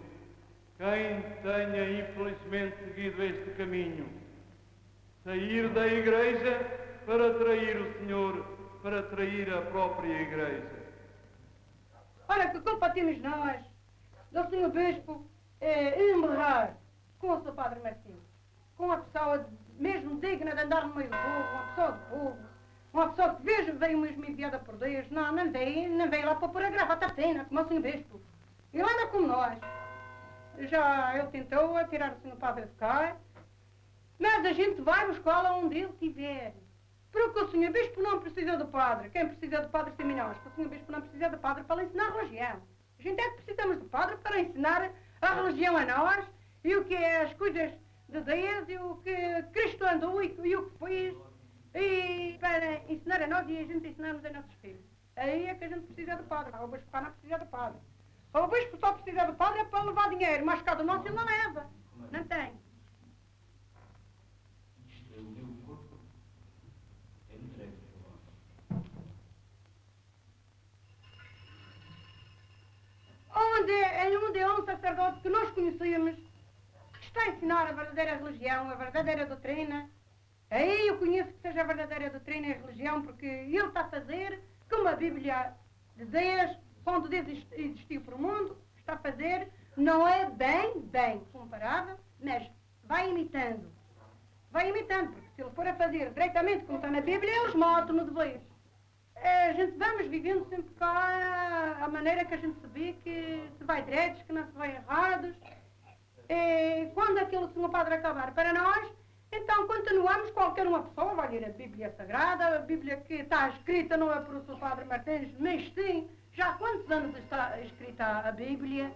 quem tenha infelizmente seguido este caminho, sair da Igreja para trair o Senhor, para trair a própria Igreja. Ora, que culpa temos nós, do Senhor Bispo, emberrar com o seu Padre Martins, com uma pessoa mesmo digna de andar no meio do povo, uma pessoa do povo, uma pessoa que veio mesmo enviada por Deus. Não veio lá para pôr a gravata fina, como o Senhor Bispo. Ele anda como nós. já ele tentou tirar o senhor padre de cá, mas a gente vai buscá-lo onde ele estiver. Porque o senhor bispo não precisa do padre. Quem precisa do padre somos nós. O senhor bispo não precisa do padre para lhe ensinar a religião. A gente é que precisamos do padre para ensinar a religião a nós e o que é as coisas de Deus e o que Cristo andou e o que fez. E para ensinar a nós e a gente ensinarmos a nossos filhos. Aí é que a gente precisa do padre. O bispo não precisa do padre. O bispo só precisa do padre é para levar dinheiro, mas cada nosso ele não leva. Não tem. Onde é um sacerdote que nós conhecemos, que está a ensinar a verdadeira religião, a verdadeira doutrina, aí eu conheço que seja a verdadeira doutrina e a religião, porque ele está a fazer como a Bíblia de Deus, quando Deus existiu para o mundo, está a fazer, não é bem comparável, mas vai imitando. Vai imitando, porque se ele for a fazer diretamente como está na Bíblia, eles matam no dever. A gente vamos vivendo sempre cá a maneira que a gente se vê, que se vai direitos, que não se vai errados. E quando aquele senhor padre acabar para nós, então continuamos, qualquer uma pessoa vai ler a Bíblia Sagrada, a Bíblia que está escrita não é por o senhor padre Martins, mas sim, já há quantos anos está escrita a Bíblia.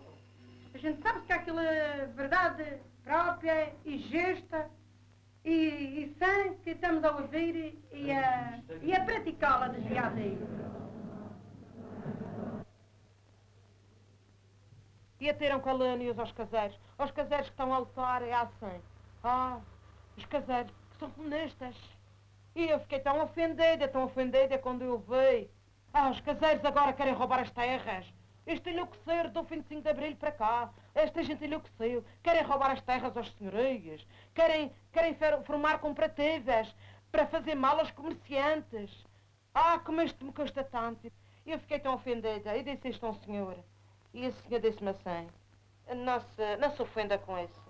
A gente sabe que aquilo é verdade própria e justa e sã que estamos a ouvir e a praticá-la de dia a dia. E a terem calúnias aos caseiros que estão a lutar é assim. Os caseiros que são comunistas. E eu fiquei tão ofendida quando eu vi. Os caseiros agora querem roubar as terras. Este enlouquecer do 25 de Abril para cá. Esta gente enlouqueceu. Querem roubar as terras aos senhorios. Querem formar cooperativas para fazer mal aos comerciantes. Como isto me custa tanto. E eu fiquei tão ofendida. E disse isto a um senhor. E o senhor disse-me assim, não se ofenda com isso.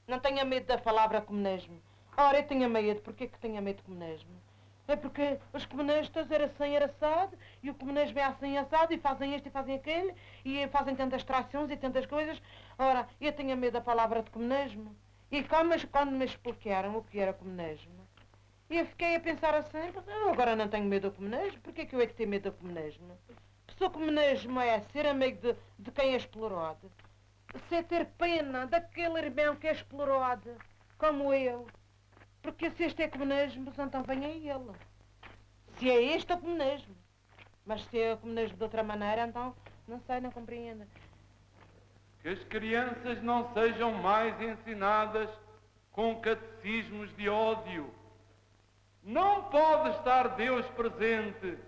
Não tenha medo da palavra comunismo. Ora, eu tinha medo. Porquê que tinha medo de comunismo? É porque os comunistas era assim, era assado, e o comunismo é assim, assado, e fazem isto e fazem aquilo, e fazem tantas traições e tantas coisas. Ora, eu tinha medo da palavra de comunismo. E quando me explicaram o que era comunismo, eu fiquei a pensar assim, eu agora não tenho medo do comunismo, porquê que eu é que tenho medo do comunismo? Se o comunismo é ser amigo de quem é explorado, se é ter pena daquele irmão que é explorado, como eu, porque se este é comunismo, então venha ele. Se é este é o comunismo. Mas se é o comunismo de outra maneira, então, não sei, não compreendo. Que as crianças não sejam mais ensinadas com catecismos de ódio. Não pode estar Deus presente.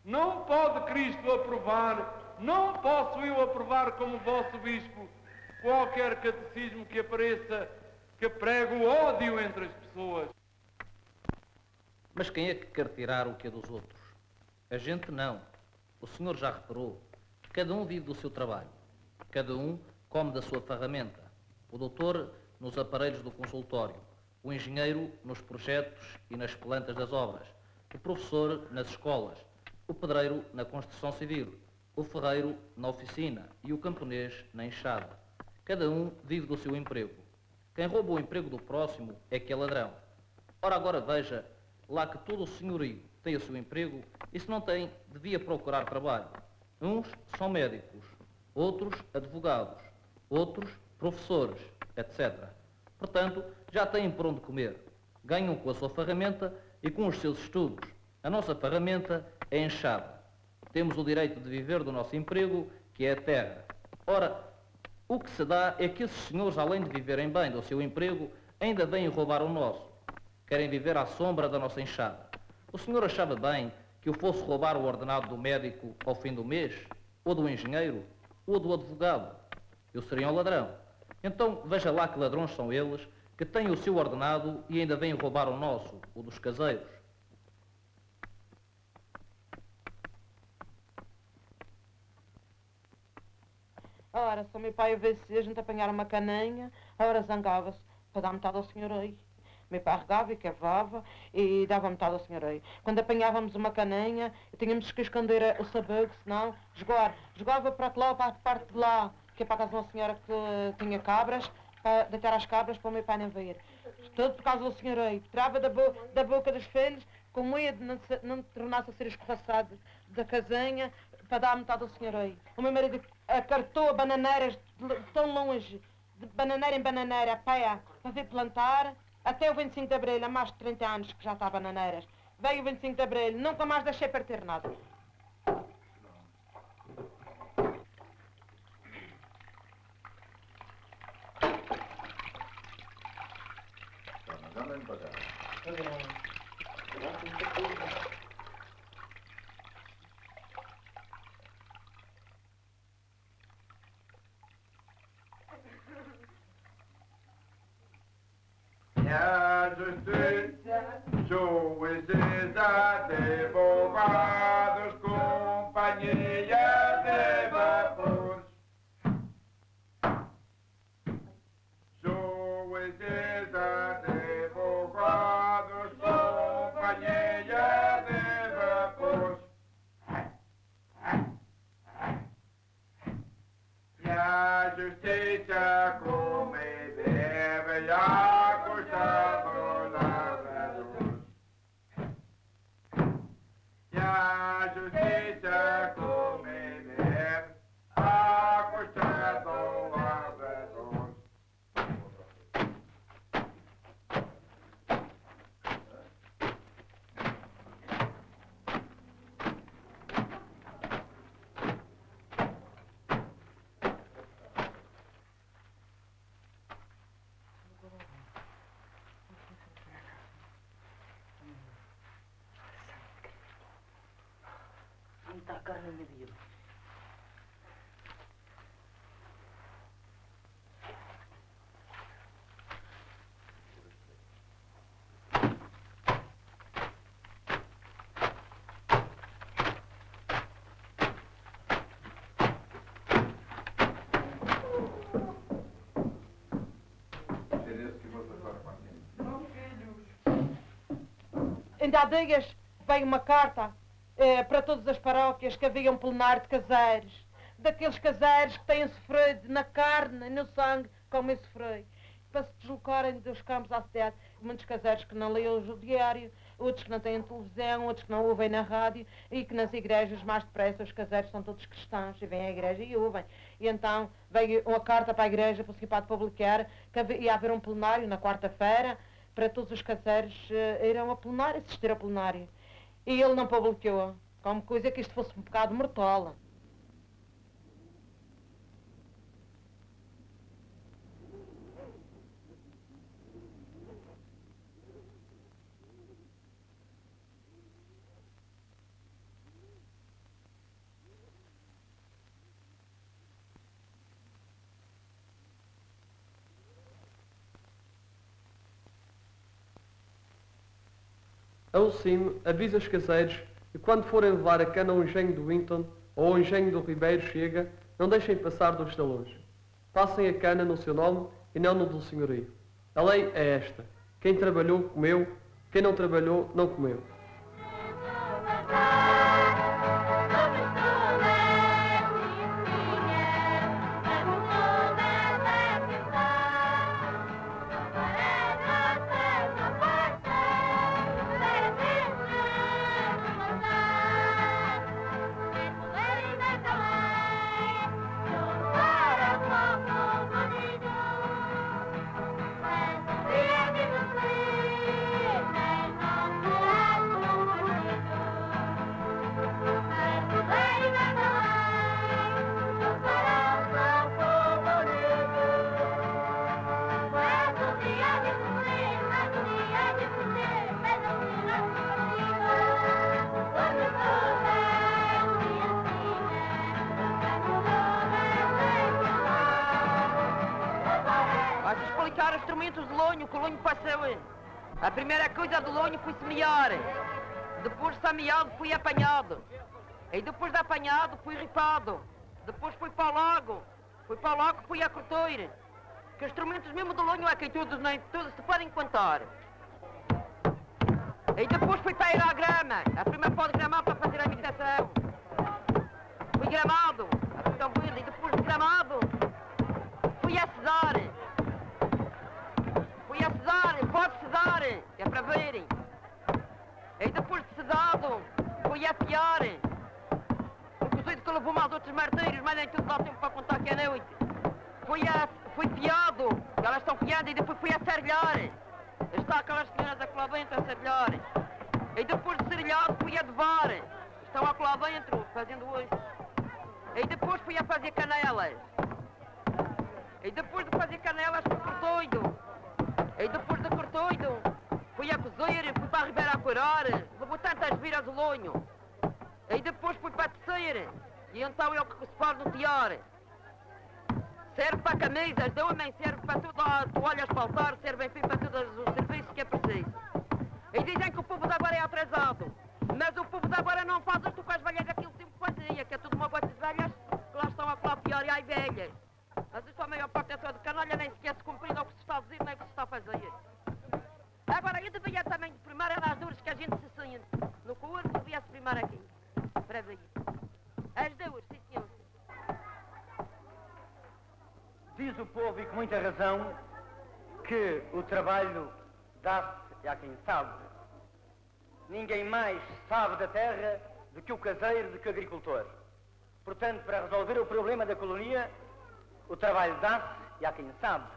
Não pode Cristo aprovar. Não posso eu aprovar como vosso bispo qualquer catecismo que apareça que prega o ódio entre as pessoas. Mas quem é que quer tirar o que é dos outros? A gente não. O senhor já reparou. Cada um vive do seu trabalho. Cada um come da sua ferramenta. O doutor nos aparelhos do consultório. O engenheiro nos projetos e nas plantas das obras. O professor nas escolas. O pedreiro na construção civil. O ferreiro na oficina. E o camponês na enxada. Cada um vive do seu emprego. Quem rouba o emprego do próximo é que é ladrão. Ora, agora veja, lá que todo o senhorio tem o seu emprego, e se não tem, devia procurar trabalho. Uns são médicos, outros advogados, outros professores, etc. Portanto, já têm por onde comer. Ganham com a sua ferramenta e com os seus estudos. A nossa ferramenta é a enxada. Temos o direito de viver do nosso emprego, que é a terra. Ora, o que se dá é que esses senhores, além de viverem bem do seu emprego, ainda vêm roubar o nosso. Querem viver à sombra da nossa enxada. O senhor achava bem que eu fosse roubar o ordenado do médico ao fim do mês, ou do engenheiro, ou do advogado? Eu seria um ladrão. Então veja lá que ladrões são eles que têm o seu ordenado e ainda vêm roubar o nosso, o dos caseiros. Ora, se o meu pai a gente apanhar uma caninha, a hora zangava-se para dar metade ao senhorio. Meu pai regava e cavava e dava metade ao senhorio. Quando apanhávamos uma caninha, tínhamos que esconder o sabugo, senão jogava para lá, para a parte de lá. que é para casa de uma senhora que tinha cabras, para deitar as cabras para o meu pai não ver. Tudo por causa do senhoreio. Tirava da boca dos filhos, com medo de não tornasse a ser escorraçado da casinha, para dar a metade do senhoreio. O meu marido acartou bananeiras de tão longe, de bananeira em bananeira, a pé, para vir plantar, até o 25 de Abril, há mais de 30 anos que já está bananeiras. Veio o 25 de Abril, nunca mais deixei perder nada. A justiça, juízes, advogados, companhia de vapores. Juízes, advogados, companhia de vapores. E a justiça come deve acusar os ladrões. E a justiça come deve acusar os ladrões. Muita carne medida. Ainda há dias veio uma carta para todas as paróquias que havia um plenário de caseiros. Daqueles caseiros que têm sofrido na carne e no sangue como eu sofri. Para se deslocarem dos campos à cidade. Muitos caseiros que não leem o diário, outros que não têm televisão, outros que não ouvem na rádio e que nas igrejas mais depressa os caseiros são todos cristãos e vêm à igreja e ouvem. E então veio uma carta para a igreja, para o Principado publicar, que ia haver um plenário na quarta-feira para todos os caseiros irão a plenário, assistir ao plenário. E ele não publicou, como coisa que isto fosse um pecado mortal. Alucino avisa os caseiros que quando forem levar a cana ao engenho do Winton ou ao engenho do Ribeiro Chega, não deixem passar dos talões. Passem a cana no seu nome e não no do senhorio. A lei é esta. Quem trabalhou, comeu. Quem não trabalhou, não comeu. Os instrumentos de lonho que o lonho passou. A primeira coisa do lonho foi semear. Depois de semeado foi apanhado. E depois de apanhado foi ripado. Depois foi para o lago. Foi para o lago que foi a cortar. Que os instrumentos mesmo do lonho é que todos se podem contar. E depois foi para ir à grama. A primeira pode gramar para fazer a imitação. Foi gramado. Então, e depois de gramado marteiros, mandem tudo lá o tempo para contar que é noite. Fui fiado, elas estão fiadas, e depois fui a serrilhar. Está aquelas senhoras lá dentro a serrilhar. E depois de serrilhado fui a devar. Estão lá dentro, fazendo hoje. E depois fui a fazer canelas. E depois de fazer canelas fui cortoido. E depois de cortoido fui a cozer, fui para a Ribeira a curar. Levou tantas viras de lonho. E depois fui para tecer. E então é o que se faz no tiar. Serve para camisas, de homem, serve para tudo, toalhas para altar, serve enfim para todos os serviços que é preciso. E dizem que o povo de agora é atrasado. Mas o povo de agora não faz isto com as velhas daquele tempo fazia, que é tudo uma coisa de velhas que lá estão a falar pior e ai velhas. Mas isto a maior parte é toda de canalha, nem sequer se cumprir o que se está a dizer, nem o que se está a fazer. Agora eu devia também de primar as dores que a gente se sente no corpo, devia-se primar aqui. Para ver. As dores, sim senhor. Diz o povo, e com muita razão, que o trabalho dá-se a quem sabe. Ninguém mais sabe da terra do que o caseiro, do que o agricultor. Portanto, para resolver o problema da colonia, o trabalho dá-se a quem sabe.